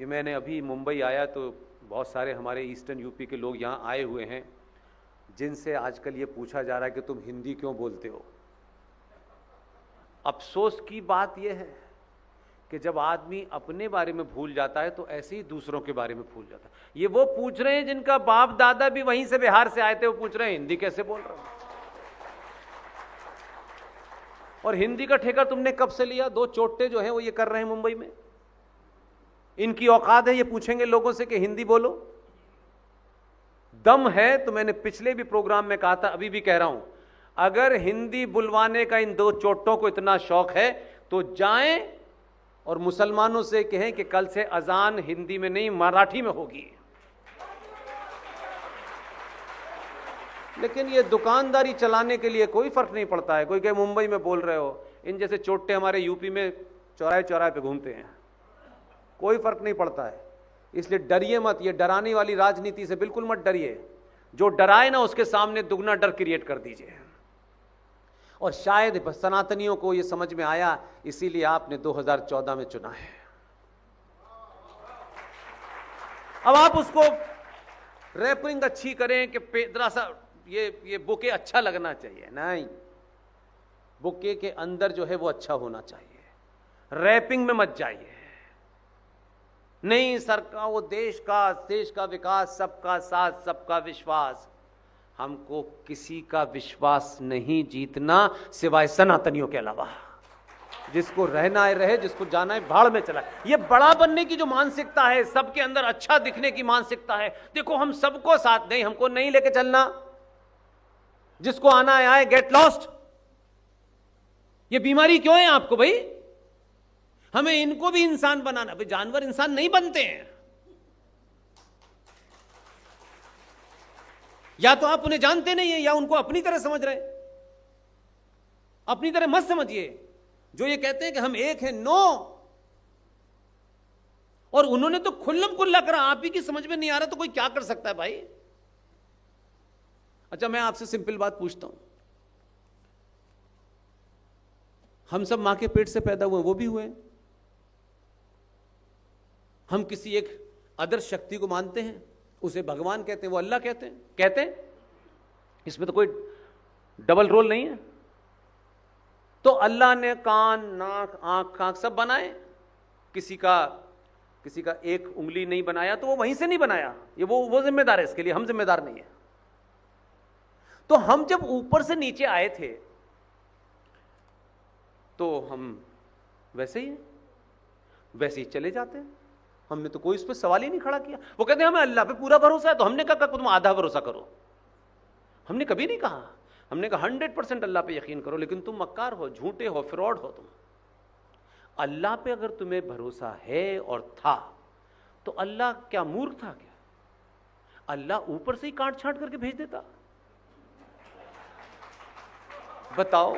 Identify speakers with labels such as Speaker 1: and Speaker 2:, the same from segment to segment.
Speaker 1: ये मैंने अभी मुंबई आया तो बहुत सारे हमारे ईस्टर्न यूपी के लोग यहाँ आए हुए हैं जिनसे आजकल ये पूछा जा रहा है कि तुम हिंदी क्यों बोलते हो। अफसोस की बात यह है कि जब आदमी अपने बारे में भूल जाता है तो ऐसे ही दूसरों के बारे में भूल जाता है। ये वो पूछ रहे हैं जिनका बाप दादा भी वहीं से बिहार से आए थे, वो पूछ रहे हैं हिंदी कैसे बोल रहे हो। और हिंदी का ठेका तुमने कब से लिया? दो चोटे जो हैं वो ये कर रहे हैं मुंबई में। इनकी औकात है ये पूछेंगे लोगों से कि हिंदी बोलो? दम है तो मैंने पिछले भी प्रोग्राम में कहा था, अभी भी कह रहा हूं, अगर हिंदी बुलवाने का इन दो चोटों को इतना शौक है तो जाएं और मुसलमानों से कहें कि कल से अजान हिंदी में नहीं मराठी में होगी। लेकिन ये दुकानदारी चलाने के लिए कोई फर्क नहीं पड़ता है। कोई कहे मुंबई में बोल रहे हो, इन जैसे चोटे हमारे यूपी में चौराहे चौराहे पे घूमते हैं, कोई फर्क नहीं पड़ता है। इसलिए डरिए मत, ये डराने वाली राजनीति से बिल्कुल मत डरिए। जो डराए ना उसके सामने दुगना डर क्रिएट कर दीजिए। और शायद सनातनियों को ये समझ में आया, इसीलिए आपने 2014 में चुना है। अब आप उसको रैपिंग अच्छी करें कि जरा सा ये बुके अच्छा लगना चाहिए, नहीं, बुके के अंदर जो है वो अच्छा होना चाहिए, रैपिंग में मत जाइए। नहीं, सरकार वो देश का विकास, सबका साथ सबका विश्वास। हमको किसी का विश्वास नहीं जीतना सिवाय सनातनियों के अलावा। जिसको रहना है रहे, जिसको जाना है भाड़ में चला। ये बड़ा बनने की जो मानसिकता है, सबके अंदर अच्छा दिखने की मानसिकता है, देखो हम सबको साथ नहीं, हमको नहीं लेके चलना, जिसको आना है आए, गेट लॉस्ट। ये बीमारी क्यों है आपको भाई? हमें इनको भी इंसान बनाना। भाई जानवर इंसान नहीं बनते हैं। या तो आप उन्हें जानते नहीं है या उनको अपनी तरह समझ रहे हैं। अपनी तरह मत समझिए। जो ये कहते हैं कि हम एक हैं, नो। और उन्होंने तो खुल्लम खुल्ला करा, आप ही की समझ में नहीं आ रहा तो कोई क्या कर सकता है भाई? अच्छा, मैं आपसे सिंपल बात पूछता हूं, हम सब मां के पेट से पैदा हुए, वो भी हुए। हम किसी एक अदर्श शक्ति को मानते हैं, उसे भगवान कहते हैं, वो अल्लाह कहते हैं। इसमें तो कोई डबल रोल नहीं है। तो अल्लाह ने कान, नाक, आंख सब बनाए। किसी का एक उंगली नहीं बनाया तो वो वहीं से नहीं बनाया। ये वो जिम्मेदार है इसके लिए, हम जिम्मेदार नहीं है। तो हम जब ऊपर से नीचे आए थे तो हम वैसे ही हैं, वैसे ही चले जाते हैं। हमने तो कोई इस पर सवाल ही नहीं खड़ा किया। वो कहते हैं हमें अल्लाह पे पूरा भरोसा है, तो हमने कहा तुम आधा भरोसा करो। हमने कभी नहीं कहा। हमने कहा 100% अल्लाह पे यकीन करो, लेकिन तुम मक्कार हो, झूठे हो, फ्रॉड हो तुम। अल्लाह पे अगर तुम्हें भरोसा है और था तो अल्लाह क्या मूर्ख था क्या? अल्लाह ऊपर से ही काट छांट करके भेज देता? बताओ,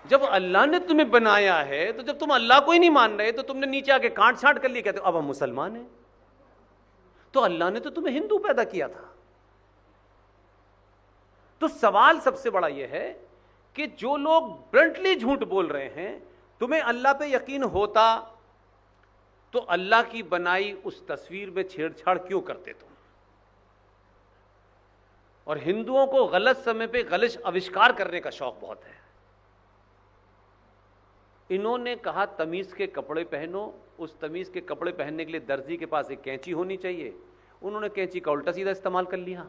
Speaker 1: जब अल्लाह ने तुम्हें बनाया है तो जब तुम अल्लाह को ही नहीं मान रहे तो तुमने नीचे आके काट छांट कर लिए, कहते हो अब हम मुसलमान हैं। तो अल्लाह ने तो तुम्हें हिंदू पैदा किया था। तो सवाल सबसे बड़ा यह है कि जो लोग ब्लंटली झूठ बोल रहे हैं, तुम्हें अल्लाह पे यकीन होता तो अल्लाह की बनाई उस तस्वीर में छेड़छाड़ क्यों करते तुम? और हिंदुओं को गलत समय पे गलत आविष्कार करने का शौक बहुत है। इन्होंने कहा तमीज के कपड़े पहनो, उस तमीज के कपड़े पहनने के लिए दर्जी के पास एक कैंची होनी चाहिए। उन्होंने कैंची का उल्टा सीधा इस्तेमाल कर लिया।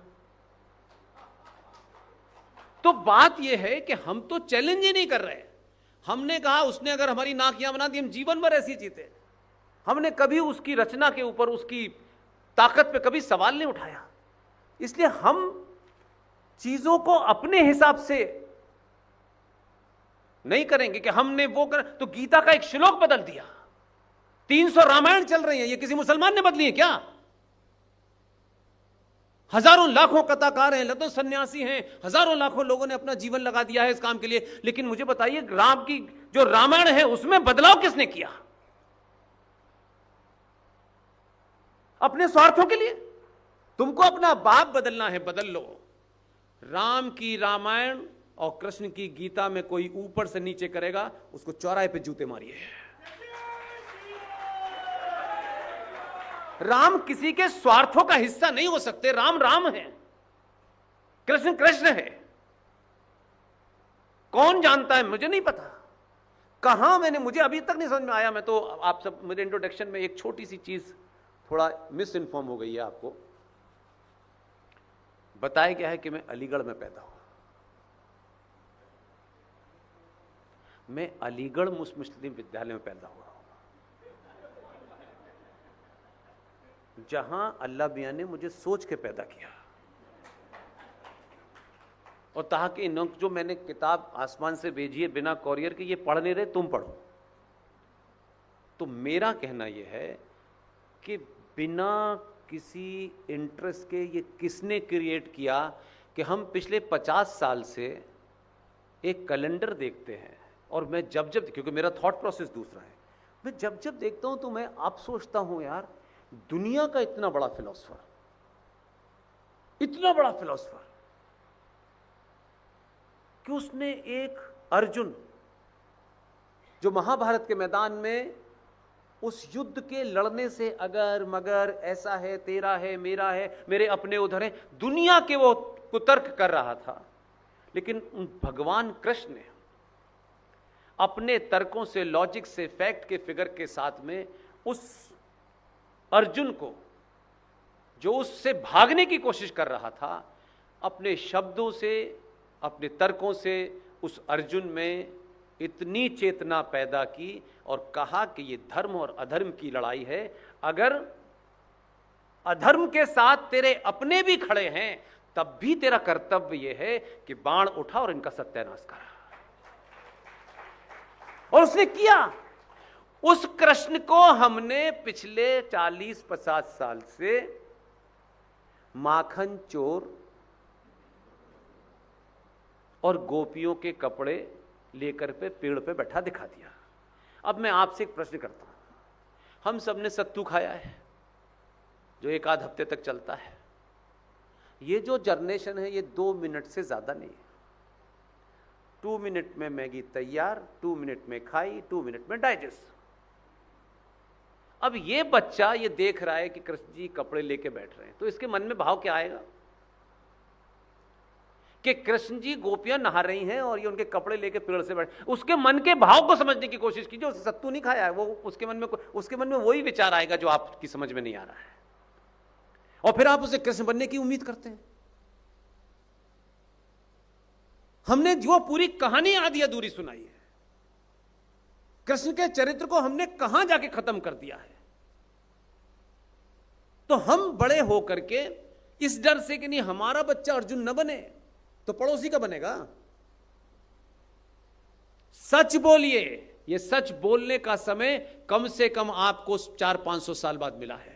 Speaker 1: तो बात यह है कि हम तो चैलेंज ही नहीं कर रहे। हमने कहा उसने अगर हमारी नाकियां बना दी, हम जीवन भर ऐसी जीते। हमने कभी उसकी रचना के ऊपर, उसकी ताकत पे कभी सवाल नहीं उठाया। इसलिए हम चीजों को अपने हिसाब से नहीं करेंगे कि हमने वो कर। तो गीता का एक श्लोक बदल दिया। 300 रामायण चल रही है, ये किसी मुसलमान ने बदली है क्या? हजारों लाखों कथाकार हैं, लतो सन्यासी हैं, हजारों लाखों लोगों ने अपना जीवन लगा दिया है इस काम के लिए। लेकिन मुझे बताइए, राम की जो रामायण है उसमें बदलाव किसने किया? अपने स्वार्थों के लिए। तुमको अपना बाप बदलना है, बदल लो। राम की रामायण और कृष्ण की गीता में कोई ऊपर से नीचे करेगा, उसको चौराहे पे जूते मारिए। राम किसी के स्वार्थों का हिस्सा नहीं हो सकते। राम राम है, कृष्ण कृष्ण है। कौन जानता है, मुझे नहीं पता। कहां मुझे अभी तक नहीं समझ में आया। मैं तो आप सब, मेरे इंट्रोडक्शन में एक छोटी सी चीज थोड़ा मिस इन्फॉर्म हो गई है। आपको बताया गया है कि मैं अलीगढ़ में पैदा हुआ। मैं अलीगढ़ मुस्लिम विद्यालय में पैदा हुआ, जहां अल्लाह मियां ने मुझे सोच के पैदा किया। और ताकि जो मैंने किताब आसमान से भेजी है बिना कॉरियर के, ये पढ़ नहीं रहे, तुम पढ़ो। तो मेरा कहना यह है कि बिना किसी इंटरेस्ट के ये किसने क्रिएट किया कि हम पिछले 50 साल से एक कैलेंडर देखते हैं। और मैं जब क्योंकि मेरा थॉट प्रोसेस दूसरा है, मैं जब देखता हूं तो मैं आप सोचता हूं यार, दुनिया का इतना बड़ा फिलोसफर, इतना बड़ा फिलोसफर, कि उसने एक अर्जुन जो महाभारत के मैदान में उस युद्ध के लड़ने से अगर मगर ऐसा है, तेरा है, मेरा है, मेरे अपने उधर है, दुनिया के वो कुतर्क कर रहा था। लेकिन भगवान कृष्ण ने अपने तर्कों से, लॉजिक से, फैक्ट के फिगर के साथ में उस अर्जुन को, जो उससे भागने की कोशिश कर रहा था, अपने शब्दों से, अपने तर्कों से उस अर्जुन में इतनी चेतना पैदा की और कहा कि ये धर्म और अधर्म की लड़ाई है। अगर अधर्म के साथ तेरे अपने भी खड़े हैं, तब भी तेरा कर्तव्य यह है कि बाण उठा और इनका सत्यानाश करा। और उसने किया। उस कृष्ण को हमने पिछले 40-50 साल से माखन चोर और गोपियों के कपड़े लेकर पेड़ पे बैठा दिखा दिया। अब मैं आपसे एक प्रश्न करता हूं, हम सब ने सत्तू खाया है जो 1 आध हफ्ते तक चलता है। ये जो जनरेशन है ये 2 मिनट से ज्यादा नहीं है। 2 मिनट में मैगी तैयार, 2 मिनट में खाई, 2 मिनट में डाइजेस्ट। अब ये बच्चा ये देख रहा है कि कृष्ण जी कपड़े लेके बैठ रहे हैं, तो इसके मन में भाव क्या आएगा कि कृष्ण जी गोपियां नहा रही हैं और ये उनके कपड़े लेके पेड़ से बैठ। उसके मन के भाव को समझने की कोशिश कीजिए। उसने सत्तू नहीं खाया है, वो उसके मन में वही विचार आएगा जो आपकी समझ में नहीं आ रहा है, और फिर आप उसे कृष्ण बनने की उम्मीद करते हैं। हमने जो पूरी कहानी आधी अधूरी सुनाई है, कृष्ण के चरित्र को हमने कहां जाके खत्म कर दिया है। तो हम बड़े होकर के इस डर से कि नहीं हमारा बच्चा अर्जुन न बने तो पड़ोसी का बनेगा। सच बोलिए। ये सच बोलने का समय कम से कम आपको 400-500 साल बाद मिला है।